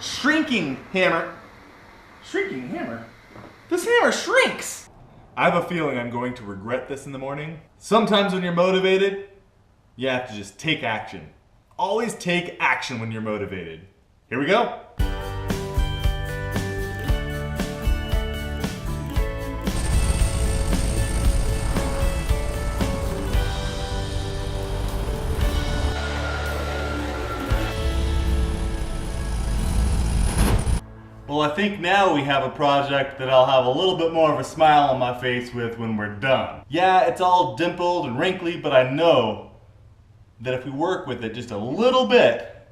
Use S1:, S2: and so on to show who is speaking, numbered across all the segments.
S1: Shrinking hammer. Shrinking hammer? This hammer shrinks! I have a feeling I'm going to regret this in the morning. Sometimes when you're motivated, you have to just take action. Always take action when you're motivated. Here we go. Well, I think now we have a project that I'll have a little bit more of a smile on my face with when we're done. Yeah, it's all dimpled and wrinkly, but I know that if we work with it just a little bit,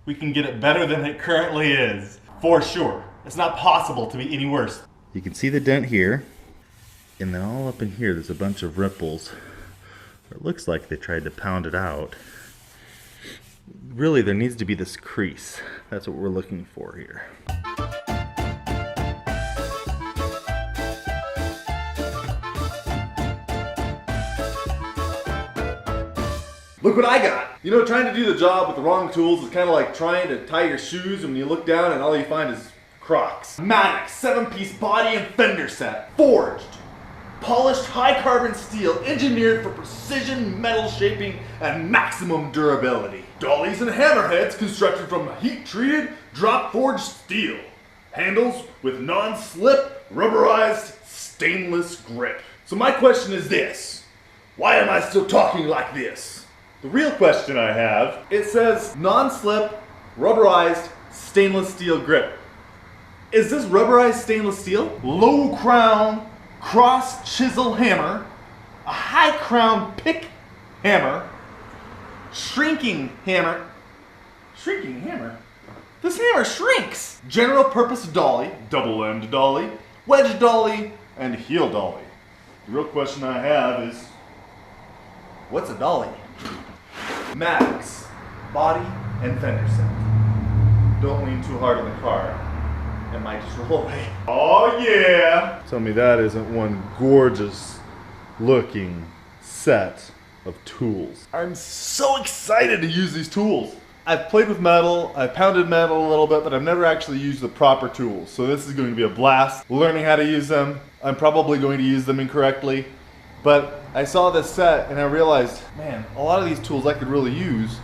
S1: we can get it better than it currently is. For sure. It's not possible to be any worse. You can see the dent here, and then all up in here there's a bunch of ripples. It looks like they tried to pound it out. Really, there needs to be this crease. That's what we're looking for here. Look what I got! You know, trying to do the job with the wrong tools is kind of like trying to tie your shoes and when you look down and all you find is Crocs. Maddox 7-piece body and fender set. Forged. Polished high carbon steel engineered for precision metal shaping and maximum durability. Dollies and hammerheads constructed from heat treated drop forged steel. Handles with non-slip rubberized stainless grip. So my question is this. Why am I still talking like this? The real question I have, it says non-slip, rubberized, stainless steel grip. Is this rubberized stainless steel? Low crown, cross chisel hammer, a high crown pick hammer, shrinking hammer. Shrinking hammer? This hammer shrinks! General purpose dolly, double end dolly, wedge dolly, and heel dolly. The real question I have is, what's a dolly? Maddox, body and fender set. Don't lean too hard on the car. It might just roll away. Oh yeah! Tell me that isn't one gorgeous looking set of tools. I'm so excited to use these tools. I've played with metal, I've pounded metal a little bit, but I've never actually used the proper tools. So this is going to be a blast. Learning how to use them. I'm probably going to use them incorrectly. But I saw this set and I realized, man, a lot of these tools I could really use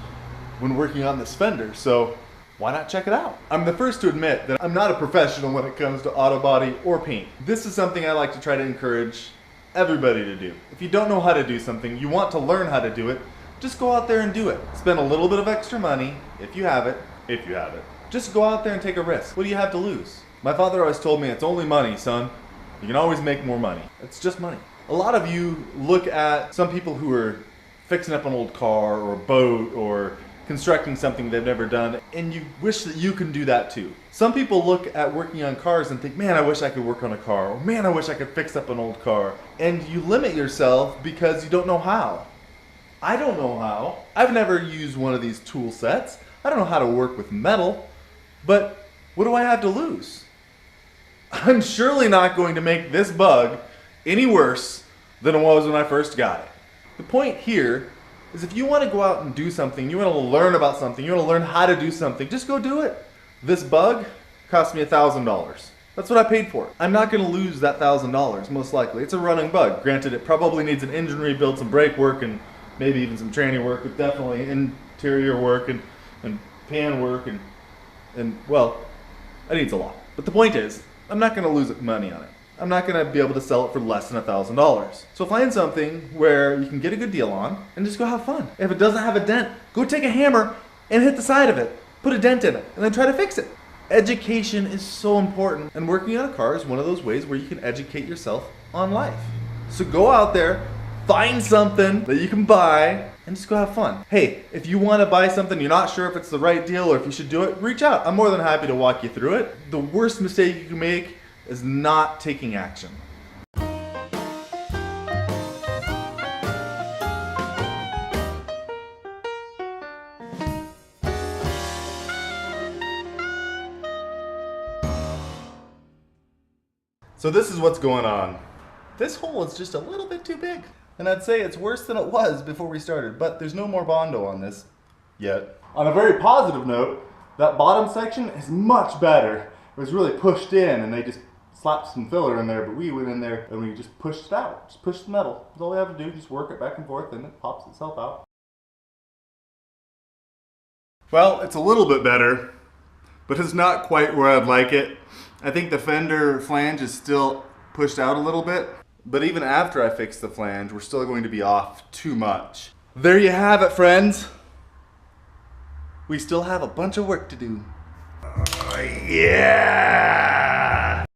S1: when working on this fender, so why not check it out? I'm the first to admit that I'm not a professional when it comes to auto body or paint. This is something I like to try to encourage everybody to do. If you don't know how to do something, you want to learn how to do it, just go out there and do it. Spend a little bit of extra money, if you have it. Just go out there and take a risk. What do you have to lose? My father always told me, it's only money, son. You can always make more money. It's just money. A lot of you look at some people who are fixing up an old car or a boat or constructing something they've never done, and you wish that you can do that too. Some people look at working on cars and think, man, I wish I could work on a car, or man, I wish I could fix up an old car. And you limit yourself because you don't know how. I don't know how. I've never used one of these tool sets. I don't know how to work with metal, but what do I have to lose? I'm surely not going to make this bug any worse than it was when I first got it. The point here is if you want to go out and do something, you want to learn about something, you want to learn how to do something, just go do it. This bug cost me $1,000. That's what I paid for it. I'm not going to lose that $1,000, most likely. It's a running bug. Granted, it probably needs an engine rebuild, some brake work, and maybe even some training work, but definitely interior work and pan work, and well, it needs a lot. But the point is, I'm not going to lose money on it. I'm not going to be able to sell it for less than $1,000. So find something where you can get a good deal on and just go have fun. If it doesn't have a dent, go take a hammer and hit the side of it. Put a dent in it and then try to fix it. Education is so important, and working on a car is one of those ways where you can educate yourself on life. So go out there, find something that you can buy and just go have fun. Hey, if you want to buy something, you're not sure if it's the right deal or if you should do it, reach out. I'm more than happy to walk you through it. The worst mistake you can make is not taking action. So this is what's going on. This hole is just a little bit too big. And I'd say it's worse than it was before we started, but there's no more Bondo on this yet. On a very positive note, That bottom section is much better. It was really pushed in and they just slapped some filler in there, but we went in there and we just pushed it out. Just pushed the metal. That's all we have to do, just work it back and forth and it pops itself out. Well, it's a little bit better, but it's not quite where I'd like it. I think the fender flange is still pushed out a little bit, but even after I fix the flange, we're still going to be off too much. There you have it, friends. We still have a bunch of work to do. Oh, yeah!